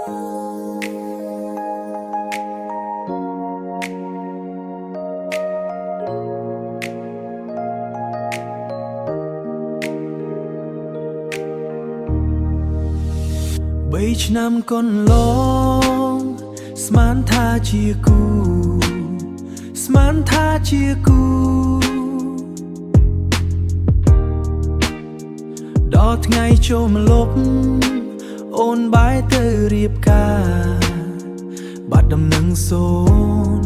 ឆ្នាំកន្លងស្មានថាជាគូស្មានថាជាគូដល់ថ្ងៃចូលមកលប់អូនបាយទៅរៀបការបាត់ដំណឹងសូន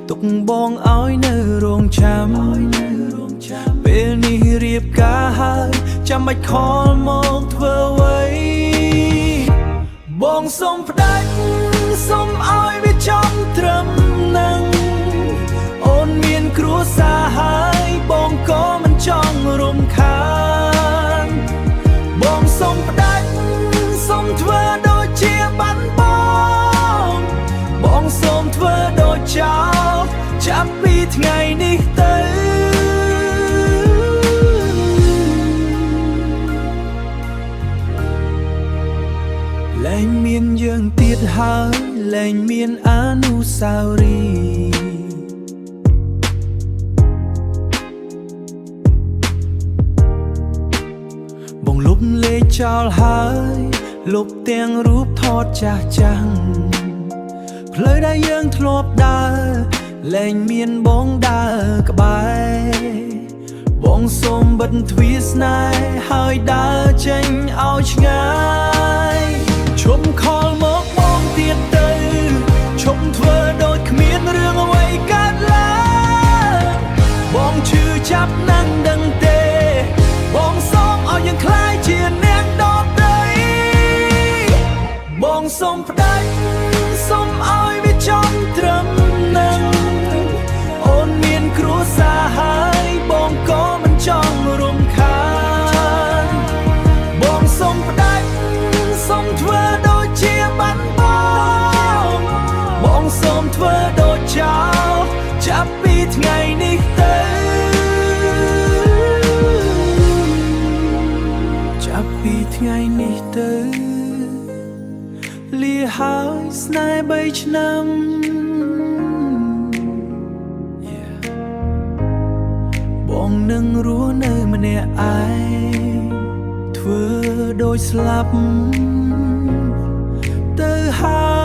ទុកបងឲ្យនៅរោងចាំពេលនេះរៀបការហើយចាំបាច់ខលមកធ្វើអ្វីបងសូមផ្ដាច់សូមឲ្យវាចំត្រឹមនឹងអូនមានគ្រួសារហើយបងក៏មិនចង់រំខានបងសូមផ្ដាច់សូមធ្វើដូចជាបាត់បងសូមធ្វើដូចចោលចាប់ពីថ្ងៃនេះទៅលែងមានយើងទៀតហើយលែងមានអនុស្សាវរីយ៍បងលុបលេខចោលហើយលុបទាំងរូបថតចាស់ចាំងផ្លូវដែលយើងធ្លាប់ដើរលែងមានបងដើរក្បែរបងសូមបិទទ្វារស្នេហ៍ហើយដើរចេញឲ្យឆ្ងាយឈប់ខលមកបងទៀតទៅឈប់ធ្វើដូចគ្មានរឿងអ្វីកើតឡើងបងឈឺចាប់ណាស់ដឹងទេបងសូមឲ្យយើងคล้ายជាអ្នកដតីបងសូមផ្ដាច់សូមឲ្យវាចំត្រឹមនឹងអូនមានគ្រួសារហើយបងក៏មិនចង់រំខានបងសូមផ្ដាច់សូមធ្វើដូចជាបាត់បងសូមធ្វើដូចចោលចាប់ពីថ្ងៃនេះទៅចាប់ពីថ្ងៃនេះទៅលាហើយស្នេហ៍3ឆ្នាំបងនឹងរស់នៅម្នាក់ឯងធ្វើដូចស្លាប់ទៅហើយ